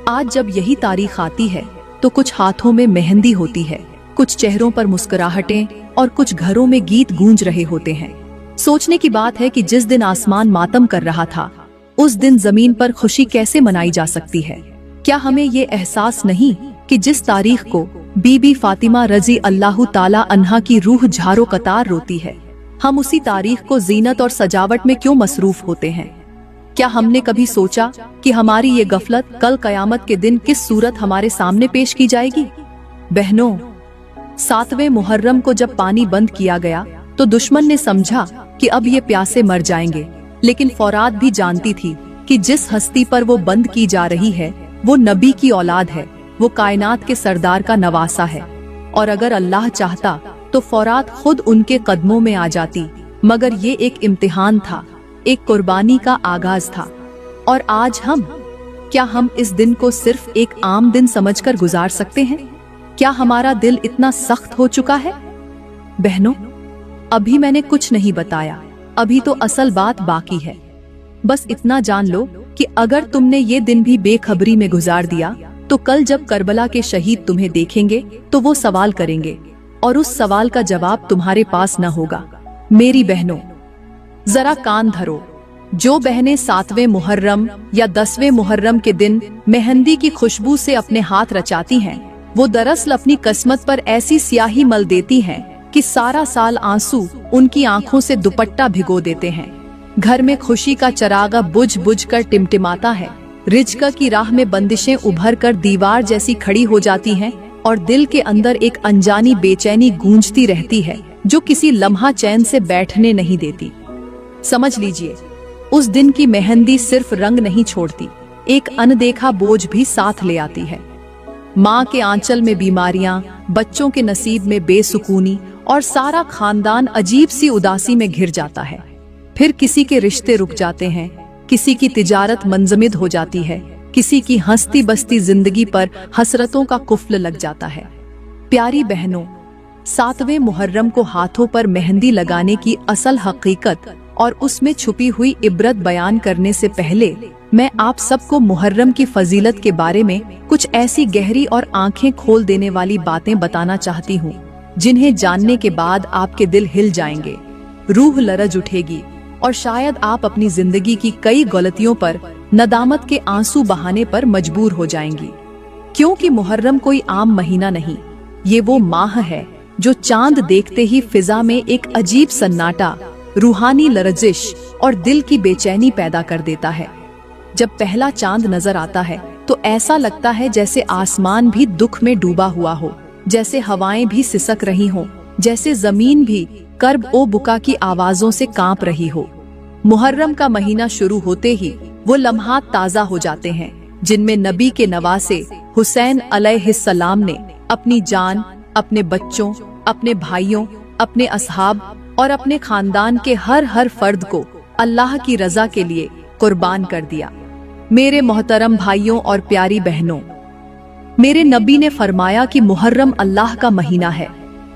आज जब यही तारीख आती है तो कुछ हाथों में मेहंदी होती है, कुछ चेहरों पर मुस्कुराहटें और कुछ घरों में गीत गूंज रहे होते हैं। सोचने की बात है कि जिस दिन आसमान मातम कर रहा था, उस दिन जमीन पर खुशी कैसे मनाई जा सकती है। क्या हमें ये एहसास नहीं कि जिस तारीख को बीबी फातिमा रजी अल्लाह ताला अन्हा की रूह झारो कतार रोती है, हम उसी तारीख को जीनत और सजावट में क्यों मसरूफ होते हैं। क्या हमने कभी सोचा कि हमारी ये गफलत कल कयामत के दिन किस सूरत हमारे सामने पेश की जाएगी। बहनों, 7वें मुहर्रम को जब पानी बंद किया गया तो दुश्मन ने समझा कि अब ये प्यासे मर जाएंगे, लेकिन फौरात भी जानती थी कि जिस हस्ती पर वो बंद की जा रही है वो नबी की औलाद है, वो कायनात के सरदार का नवासा है। और अगर अल्लाह चाहता तो फौरात खुद उनके कदमों में आ जाती, मगर ये एक इम्तिहान था, एक कुर्बानी का आगाज था। और आज क्या हम इस दिन को सिर्फ एक आम दिन समझकर गुजार सकते हैं? क्या हमारा दिल इतना सख्त हो चुका है? बहनों, अभी मैंने कुछ नहीं बताया, अभी तो असल बात बाकी है। बस इतना जान लो कि अगर तुमने ये दिन भी बेखबरी में गुजार दिया तो कल जब करबला के शहीद तुम्हें देखेंगे तो वो सवाल करेंगे और उस सवाल का जवाब तुम्हारे पास न होगा। मेरी बहनों, जरा कान धरो। जो बहनें 7वें मुहर्रम या 10वें मुहर्रम के दिन मेहंदी की खुशबू से अपने हाथ रचाती हैं, वो दरअसल अपनी किस्मत पर ऐसी स्याही मल देती हैं कि सारा साल आंसू उनकी आंखों से दुपट्टा भिगो देते हैं। घर में खुशी का चरागा बुझ बुझ कर टिमटिमाता है, रिज्क की राह में बंदिशें उभर कर दीवार जैसी खड़ी हो जाती हैं और दिल के अंदर एक अनजानी बेचैनी गूंजती रहती है जो किसी लम्हा चैन से बैठने नहीं देती। समझ लीजिए, उस दिन की मेहंदी सिर्फ रंग नहीं छोड़ती, एक अनदेखा बोझ भी साथ ले आती है। माँ के आंचल में बीमारियां, बच्चों के नसीब में बेसुकूनी और सारा खानदान अजीब सी उदासी में घिर जाता है। फिर किसी के रिश्ते रुक जाते हैं, किसी की तिजारत मंजमिद हो जाती है, किसी की हंसती बसती जिंदगी पर हसरतों का कुफ्ल लग जाता है। प्यारी बहनों, 7वें मुहर्रम को हाथों पर मेहंदी लगाने की असल हकीकत और उसमें छुपी हुई इबरत बयान करने से पहले मैं आप सबको मुहर्रम की फजीलत के बारे में कुछ ऐसी गहरी और आंखें खोल देने वाली बातें बताना चाहती हूँ जिन्हें जानने के बाद आपके दिल हिल जाएंगे, रूह लरज उठेगी और शायद आप अपनी जिंदगी की कई गलतियों पर नदामत के आंसू बहाने पर मजबूर हो जाएंगी। क्योंकि मुहर्रम कोई आम महीना नहीं, ये वो माह है जो चांद देखते ही फिजा में एक अजीब सन्नाटा, रूहानी लरजिश और दिल की बेचैनी पैदा कर देता है। जब पहला चांद नजर आता है तो ऐसा लगता है जैसे आसमान भी दुख में डूबा हुआ हो, जैसे हवाएं भी सिसक रही हों, जैसे जमीन भी कर्ब ओ बुका की आवाजों से कांप रही हो। मुहर्रम का महीना शुरू होते ही वो लम्हात ताजा हो जाते हैं जिनमें नबी के नवासे हुसैन अलैहिस्सलाम ने अपनी जान, अपने बच्चों, अपने भाइयों, अपने असहाब और अपने खानदान के हर फर्द को अल्लाह की रजा के लिए कुर्बान कर दिया। मेरे मोहतरम भाइयों और प्यारी बहनों, मेरे नबी ने फरमाया कि मुहर्रम अल्लाह का महीना है।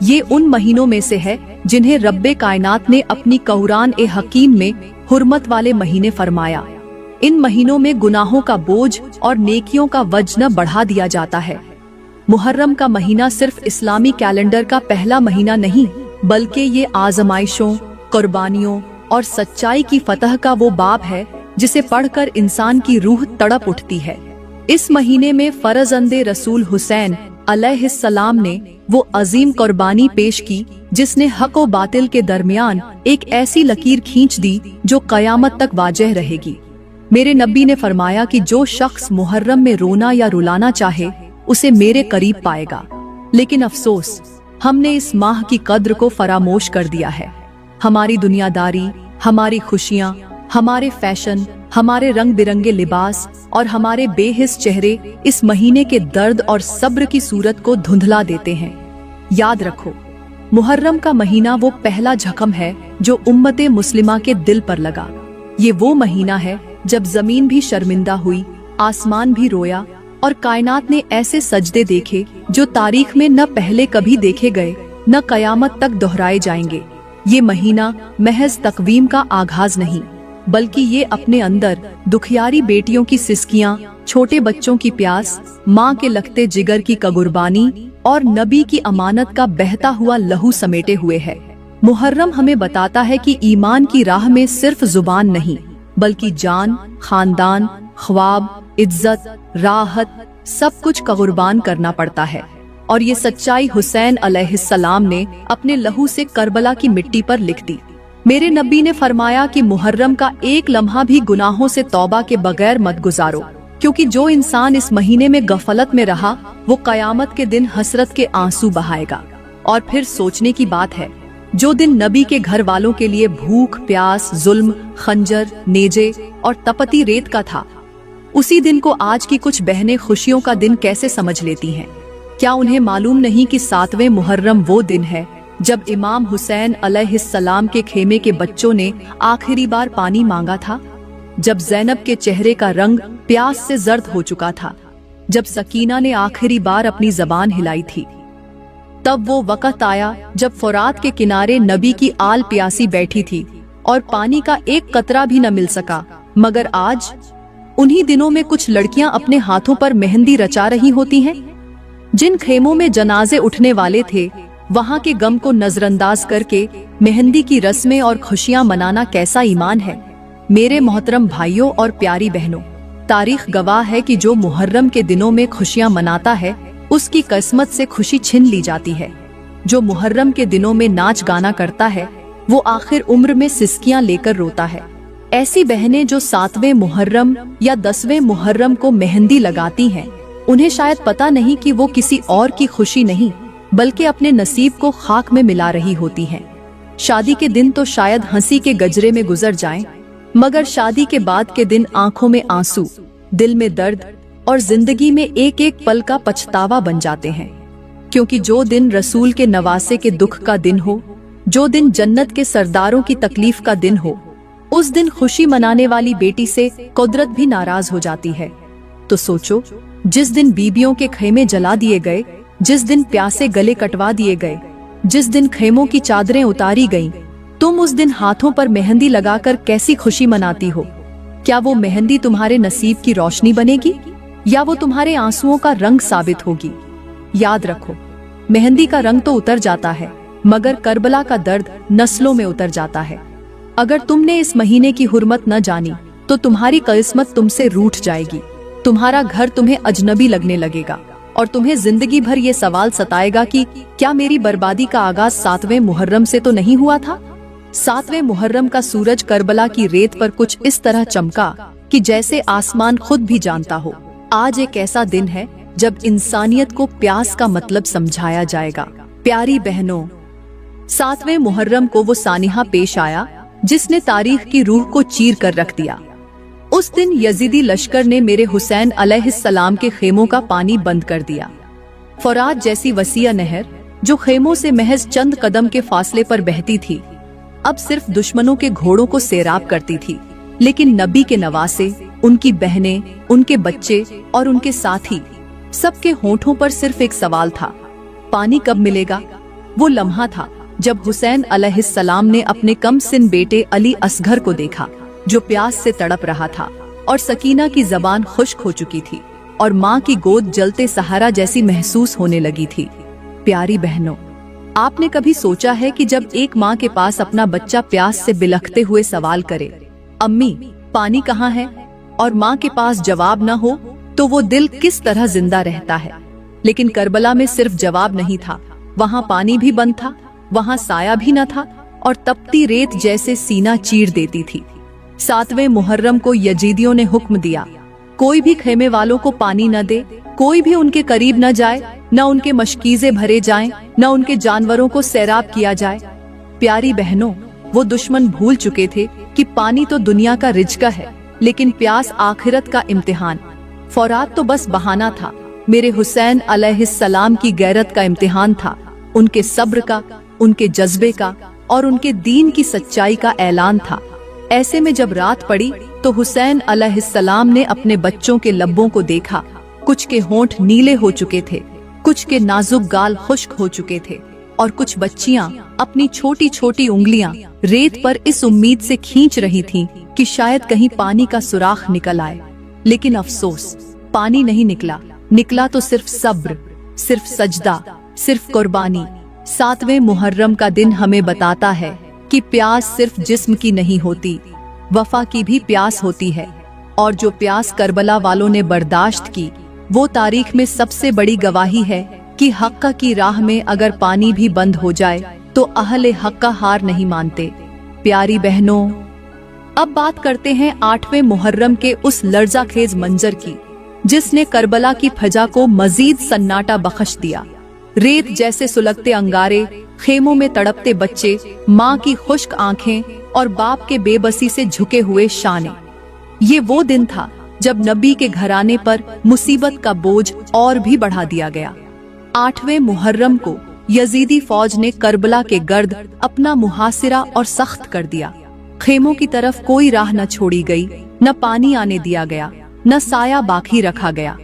ये उन महीनों में से है जिन्हें रब्बे कायनात ने अपनी कुरान ए हकीम में हुर्मत वाले महीने फरमाया। इन महीनों में गुनाहों का बोझ और नेकियों का वजन बढ़ा दिया जाता है। मुहर्रम का महीना सिर्फ इस्लामी कैलेंडर का पहला महीना नहीं, बल्कि ये आजमाइशों, कुर्बानियों और सच्चाई की फतह का वो बाब है जिसे पढ़कर इंसान की रूह तड़प उठती है। इस महीने में फरजंदे रसूल हुसैन अलैहिस्सलाम ने वो अजीम कुर्बानी पेश की जिसने हक और बातिल के दरमियान एक ऐसी लकीर खींच दी जो कयामत तक वाजह रहेगी। मेरे नबी ने फरमाया कि जो शख्स मुहर्रम में रोना या रुलाना चाहे उसे मेरे करीब पाएगा। लेकिन अफसोस, हमने इस माह की कद्र को फरामोश कर दिया है। हमारी दुनियादारी, हमारी खुशियाँ, हमारे फैशन, हमारे रंग बिरंगे लिबास और हमारे बेहिस चेहरे इस महीने के दर्द और सब्र की सूरत को धुंधला देते हैं। याद रखो, मुहर्रम का महीना वो पहला जख्म है जो उम्मते मुस्लिमा के दिल पर लगा। ये वो महीना है जब जमीन भी शर्मिंदा हुई, आसमान भी रोया और कायनात ने ऐसे सजदे देखे जो तारीख में न पहले कभी देखे गए, न कयामत तक दोहराए जाएंगे। ये महीना महज तकवीम का आगाज नहीं, बल्कि ये अपने अंदर दुखियारी बेटियों की सिसकियां, छोटे बच्चों की प्यास, माँ के लगते जिगर की कुर्बानी और नबी की अमानत का बहता हुआ लहू समेटे हुए है। मुहर्रम हमें बताता है कि ईमान की राह में सिर्फ जुबान नहीं, बल्कि जान, खानदान, ख्वाब, इज्जत, राहत, सब कुछ कुर्बान करना पड़ता है। और ये सच्चाई हुसैन अलैहिस्सलाम ने अपने लहू से करबला की मिट्टी पर लिख दी। मेरे नबी ने फरमाया कि मुहर्रम का एक लम्हा भी गुनाहों से तौबा के बगैर मत गुजारो, क्योंकि जो इंसान इस महीने में गफलत में रहा वो कयामत के दिन हसरत के आंसू बहाएगा। और फिर सोचने की बात है, जो दिन नबी के घर वालों के लिए भूख, प्यास, जुल्म, खंजर, नेजे और तपती रेत का था, उसी दिन को आज की कुछ बहनें खुशियों का दिन कैसे समझ लेती हैं। क्या उन्हें मालूम नहीं कि 7वें मुहर्रम वो दिन है जब इमाम हुसैन अलैहिस्सलाम के खेमे के बच्चों ने आखिरी बार पानी मांगा था, जब ज़ैनब के चेहरे का रंग प्यास से जर्द हो चुका था, जब सकीना ने आखिरी बार अपनी जबान हिलाई थी। तब वो वक्त आया जब फुरात के किनारे नबी की आल प्यासी बैठी थी और पानी का एक कतरा भी न मिल सका। मगर आज उन्हीं दिनों में कुछ लड़कियां अपने हाथों पर मेहंदी रचा रही होती हैं। जिन खेमों में जनाजे उठने वाले थे, वहां के गम को नजरअंदाज करके मेहंदी की रस्में और खुशियां मनाना कैसा ईमान है। मेरे मोहतरम भाइयों और प्यारी बहनों, तारीख गवाह है कि जो मुहर्रम के दिनों में खुशियां मनाता है, उसकी किस्मत से खुशी छिन ली जाती है। जो मुहर्रम के दिनों में नाच गाना करता है, वो आखिर उम्र में सिसकियां लेकर रोता है। ऐसी बहनें जो 7वें मुहर्रम या 10वें मुहर्रम को मेहंदी लगाती हैं, उन्हें शायद पता नहीं कि वो किसी और की खुशी नहीं, बल्कि अपने नसीब को खाक में मिला रही होती हैं। शादी के दिन तो शायद हंसी के गजरे में गुजर जाएं, मगर शादी के बाद के दिन आंखों में आंसू, दिल में दर्द और जिंदगी में एक एक पल का पछतावा बन जाते हैं। क्योंकि जो दिन रसूल के नवासे के दुख का दिन हो, जो दिन जन्नत के सरदारों की तकलीफ का दिन हो, उस दिन खुशी मनाने वाली बेटी से कुदरत भी नाराज हो जाती है। तो सोचो, जिस दिन बीबियों के खेमे जला दिए गए, जिस दिन प्यासे गले कटवा दिए गए, जिस दिन खेमों की चादरें उतारी गईं, तुम उस दिन हाथों पर मेहंदी लगाकर कैसी खुशी मनाती हो। क्या वो मेहंदी तुम्हारे नसीब की रोशनी बनेगी या वो तुम्हारे आंसुओं का रंग साबित होगी? याद रखो, मेहंदी का रंग तो उतर जाता है, मगर करबला का दर्द नस्लों में उतर जाता है। अगर तुमने इस महीने की हुर्मत न जानी तो तुम्हारी किस्मत तुमसे रूठ जाएगी। तुम्हारा घर तुम्हें अजनबी लगने लगेगा और तुम्हें जिंदगी भर ये सवाल सताएगा कि क्या मेरी बर्बादी का आगाज 7वें मुहर्रम से तो नहीं हुआ था। 7वें मुहर्रम का सूरज करबला की रेत पर कुछ इस तरह चमका कि जैसे आसमान खुद भी जानता हो, आज एक ऐसा दिन है जब इंसानियत को प्यास का मतलब समझाया जाएगा। प्यारी बहनों, 7वें मुहर्रम को वो सानिहा पेश आया जिसने तारीख की रूह को चीर कर रख दिया। उस दिन यजीदी लश्कर ने मेरे हुसैन अलैहिस्सलाम के खेमों का पानी बंद कर दिया। फुरात जैसी वसीया नहर जो खेमों से महज चंद कदम के फासले पर बहती थी, अब सिर्फ दुश्मनों के घोड़ों को सैराब करती थी। लेकिन नबी के नवासे, उनकी बहनें, उनके बच्चे और उनके साथी, सबके होठों पर सिर्फ एक सवाल था, पानी कब मिलेगा। वो लम्हा था जब हुसैन अलैहिस्सलाम ने अपने कम सिन बेटे अली असगर को देखा, जो प्यास से तड़प रहा था, और सकीना की जबान खुश्क हो चुकी थी और माँ की गोद जलते सहारा जैसी महसूस होने लगी थी। प्यारी बहनों, आपने कभी सोचा है कि जब एक माँ के पास अपना बच्चा प्यास से बिलखते हुए सवाल करे, अम्मी पानी कहाँ है, और माँ के पास जवाब न हो, तो वो दिल किस तरह जिंदा रहता है। लेकिन करबला में सिर्फ जवाब नहीं था, वहाँ पानी भी बंद था, वहाँ साया भी न था, और तपती रेत जैसे सीना चीर देती थी। 7वें मुहर्रम को यजीदियों ने हुक्म दिया, कोई भी खेमे वालों को पानी न दे, कोई भी उनके करीब न जाए, न उनके मशकीजे भरे जाएं, न उनके जानवरों को सैराब किया जाए। प्यारी बहनों, वो दुश्मन भूल चुके थे कि पानी तो दुनिया का रिज़्क है, लेकिन प्यास आखिरत का इम्तिहान। फौरात तो बस बहाना था, मेरे हुसैन अलैहिस्सलाम की गैरत का इम्तिहान था, उनके सब्र का, उनके जज्बे का और उनके दीन की सच्चाई का ऐलान था। ऐसे में जब रात पड़ी तो हुसैन अलैहिस्सलाम ने अपने बच्चों के लब्बों को देखा। कुछ के होंठ नीले हो चुके थे, कुछ के नाजुक गाल खुश्क हो चुके थे, और कुछ बच्चियां अपनी छोटी छोटी उंगलियां रेत पर इस उम्मीद से खींच रही थीं कि शायद कहीं पानी का सुराख निकल आए। लेकिन अफसोस, पानी नहीं निकला, निकला तो सिर्फ सब्र, सिर्फ सजदा, सिर्फ कुर्बानी। 7वें मुहर्रम का दिन हमें बताता है कि प्यास सिर्फ जिस्म की नहीं होती, वफा की भी प्यास होती है। और जो प्यास करबला वालों ने बर्दाश्त की, वो तारीख में सबसे बड़ी गवाही है कि हक़ की राह में अगर पानी भी बंद हो जाए तो अहले हक़ का हार नहीं मानते। प्यारी बहनों, अब बात करते हैं 8वें मुहर्रम के उस लर्ज़ाखेज मंजर की, जिसने करबला की फजा को मजीद सन्नाटा बख्श दिया। रेत जैसे सुलगते अंगारे, खेमों में तड़पते बच्चे, माँ की खुश्क आंखें और बाप के बेबसी से झुके हुए शाने। ये वो दिन था जब नबी के घराने पर मुसीबत का बोझ और भी बढ़ा दिया गया। 8वें मुहर्रम को यजीदी फौज ने करबला के गर्द अपना मुहासिरा और सख्त कर दिया। खेमों की तरफ कोई राह न छोड़ी गई, न पानी आने दिया गया, न साया बाकी रखा गया।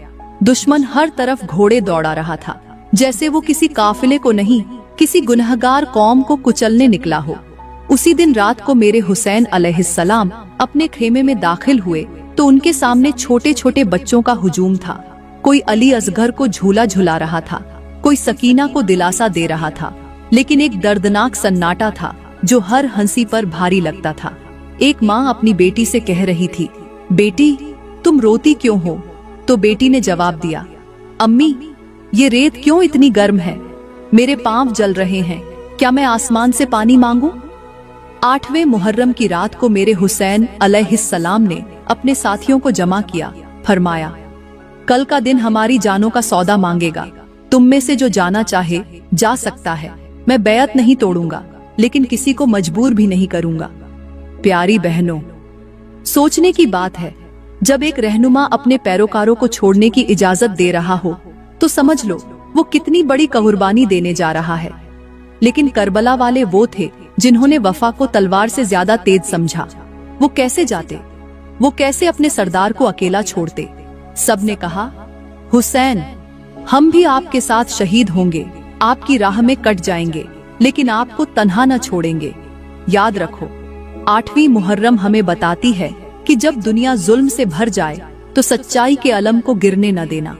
दुश्मन हर तरफ घोड़े दौड़ा रहा था, जैसे वो किसी काफिले को नहीं, किसी गुनहगार कौम को कुचलने निकला हो। उसी दिन रात को मेरे हुसैन अलैहिस्सलाम अपने खेमे में दाखिल हुए तो उनके सामने छोटे छोटे बच्चों का हुजूम था। कोई अली असगर को झूला झुला रहा था, कोई सकीना को दिलासा दे रहा था, लेकिन एक दर्दनाक सन्नाटा था जो हर हंसी पर भारी लगता था। एक माँ अपनी बेटी से कह रही थी, बेटी तुम रोती क्यों हो? तो बेटी ने जवाब दिया, अम्मी ये रेत क्यों इतनी गर्म है? मेरे पांव जल रहे हैं, क्या मैं आसमान से पानी मांगूं? 8वें मुहर्रम की रात को मेरे हुसैन अलैहिस्सलाम ने अपने साथियों को जमा किया, फरमाया, कल का दिन हमारी जानों का सौदा मांगेगा। तुम में से जो जाना चाहे जा सकता है। मैं बैयत नहीं तोड़ूंगा, लेकिन किसी को मजबूर भी नहीं करूंगा। प्यारी बहनों, सोचने की बात है, जब एक रहनुमा अपने पैरोकारों को छोड़ने की इजाजत दे रहा हो तो समझ लो वो कितनी बड़ी कुर्बानी देने जा रहा है। लेकिन करबला वाले वो थे जिन्होंने वफा को तलवार से ज्यादा तेज समझा। वो कैसे जाते, वो कैसे अपने सरदार को अकेला छोड़ते? सब ने कहा, हुसैन हम भी आपके साथ शहीद होंगे, आपकी राह में कट जाएंगे, लेकिन आपको तन्हा न छोड़ेंगे। याद रखो, 8वीं मुहर्रम हमें बताती है कि जब दुनिया जुल्म से भर जाए तो सच्चाई के अलम को गिरने न देना।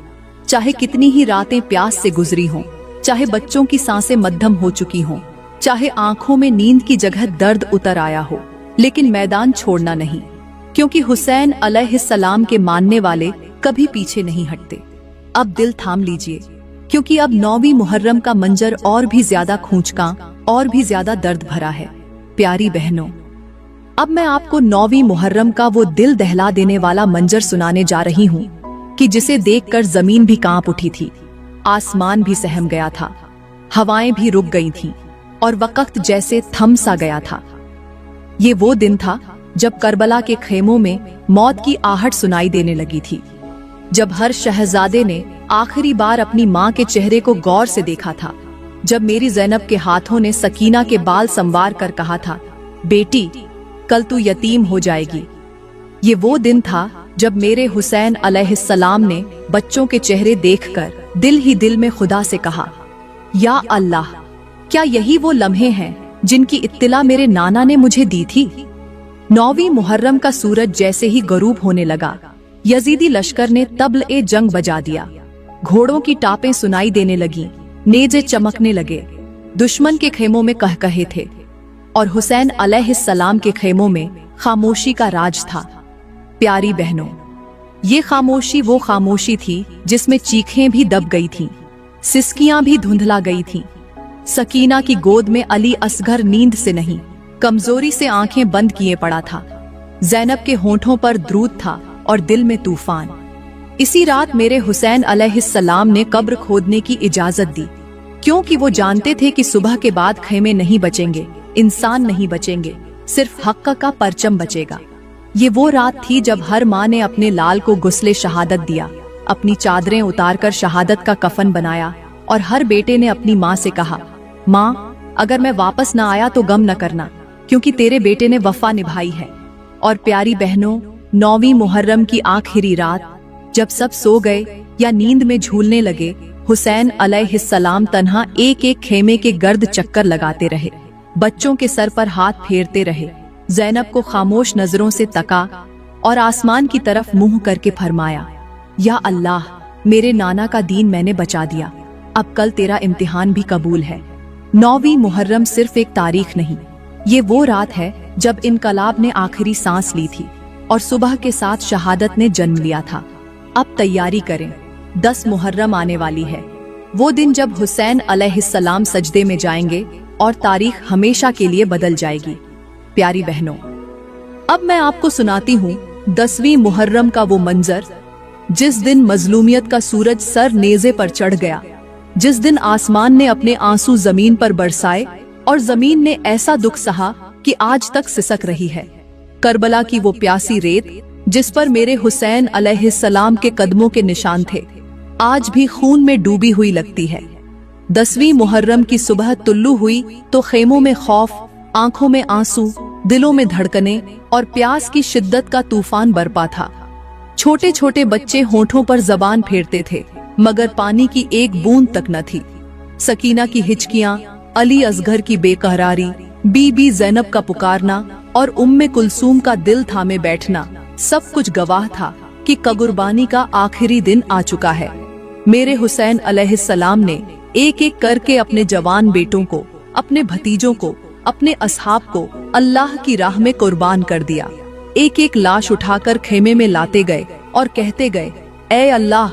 चाहे कितनी ही रातें प्यास से गुजरी हों, चाहे बच्चों की सांसें मद्धम हो चुकी हों, चाहे आंखों में नींद की जगह दर्द उतर आया हो, लेकिन मैदान छोड़ना नहीं, क्योंकि हुसैन अलैहिस्सलाम के मानने वाले कभी पीछे नहीं हटते। अब दिल थाम लीजिए, क्योंकि अब 9वीं मुहर्रम का मंजर और भी ज्यादा खूंचकां और भी ज्यादा दर्द भरा है। प्यारी बहनों, अब मैं आपको 9वीं मुहर्रम का वो दिल दहला देने वाला मंजर सुनाने जा रही हूँ कि जिसे देखकर जमीन भी कांप उठी थी, आसमान भी सहम गया था, हवाएं भी रुक गई थीं और वक्त जैसे थम सा गया था। ये वो दिन था जब करबला के खेमों में मौत की आहट सुनाई देने लगी थी, जब हर शहजादे ने आखिरी बार अपनी माँ के चेहरे को गौर से देखा था, जब मेरी ज़ैनब के हाथों ने सकीना के बाल संवार कर कहा था, बेटी कल तू यतीम हो जाएगी। ये वो दिन था जब मेरे हुसैन अलैहिस्सलाम ने बच्चों के चेहरे देखकर दिल ही दिल में खुदा से कहा, या अल्लाह, क्या यही वो लम्हे हैं जिनकी इत्तिला मेरे नाना ने मुझे दी थी? 9वीं मुहर्रम का सूरज जैसे ही गरूब होने लगा, यजीदी लश्कर ने तबल ए जंग बजा दिया। घोड़ों की टापें सुनाई देने लगी, नेजे चमकने लगे। दुश्मन के खेमों में कहकहे थे और हुसैन अलैहिस्सलाम के खेमों में खामोशी का राज था। प्यारी बहनों, ये खामोशी वो खामोशी थी जिसमें चीखें भी दब गई थीं, सिसकियां भी धुंधला गई थीं। सकीना की गोद में अली असगर नींद से नहीं, कमजोरी से आंखें बंद किए पड़ा था। ज़ैनब के होंठों पर द्रूद था और दिल में तूफान। इसी रात मेरे हुसैन अलैहिस्सलाम ने कब्र खोदने की इजाजत दी, क्योंकि वो जानते थे कि सुबह के बाद खेमे नहीं बचेंगे, इंसान नहीं बचेंगे, सिर्फ हक़ का परचम बचेगा। ये वो रात थी जब हर माँ ने अपने लाल को गुस्ले शहादत दिया, अपनी चादरें उतारकर शहादत का कफन बनाया, और हर बेटे ने अपनी माँ से कहा, माँ अगर मैं वापस न आया तो गम न करना, क्योंकि तेरे बेटे ने वफा निभाई है। और प्यारी बहनों, 9वीं मुहर्रम की आखिरी रात जब सब सो गए या नींद में झूलने लगे, हुसैन अलैहिस्सलाम तन्हा एक एक खेमे के गर्द चक्कर लगाते रहे, बच्चों के सर पर हाथ फेरते रहे, ज़ैनब को खामोश नजरों से तका और आसमान की तरफ मुंह करके फरमाया, या अल्लाह, मेरे नाना का दीन मैंने बचा दिया, अब कल तेरा इम्तिहान भी कबूल है। 9वीं मुहर्रम सिर्फ एक तारीख नहीं, ये वो रात है जब इनकलाब ने आखिरी सांस ली थी और सुबह के साथ शहादत ने जन्म लिया था। अब तैयारी करें, 10 मुहर्रम आने वाली है, वो दिन जब हुसैन अलैहिस्सलाम सजदे में जाएंगे और तारीख हमेशा के लिए बदल जाएगी। प्यारी बहनों, अब मैं आपको सुनाती हूँ 10वीं मुहर्रम का वो मंजर, जिस दिन मजलूमियत का सूरज सर नेज़े पर चढ़ गया, जिस दिन आसमान ने अपने आंसू जमीन पर बरसाए और जमीन ने ऐसा दुख सहा कि आज तक सिसक रही है। करबला की वो प्यासी रेत जिस पर मेरे हुसैन अलैहिस्सलाम के कदमों के निशान थे, आज भी खून में डूबी हुई लगती है। 10वीं मुहर्रम की सुबह तुल्लू हुई तो खेमों में खौफ, आंखों में आंसू, दिलों में धड़कने और प्यास की शिद्दत का तूफान बरपा था। छोटे छोटे बच्चे होठों पर जबान फेरते थे, मगर पानी की एक बूंद तक न थी। सकीना की हिचकियां, अली असगर की बेकरारी, बीबी ज़ैनब का पुकारना और उम्मे कुलसूम का दिल थामे बैठना, सब कुछ गवाह था कि कुर्बानी का आखिरी दिन आ चुका है। मेरे हुसैन अलैहिस्सलाम ने एक एक करके अपने जवान बेटों को, अपने भतीजों को, अपने असहाब को अल्लाह की राह में कुर्बान कर दिया। एक एक लाश उठाकर खेमे में लाते गए और कहते गए, ऐ अल्लाह,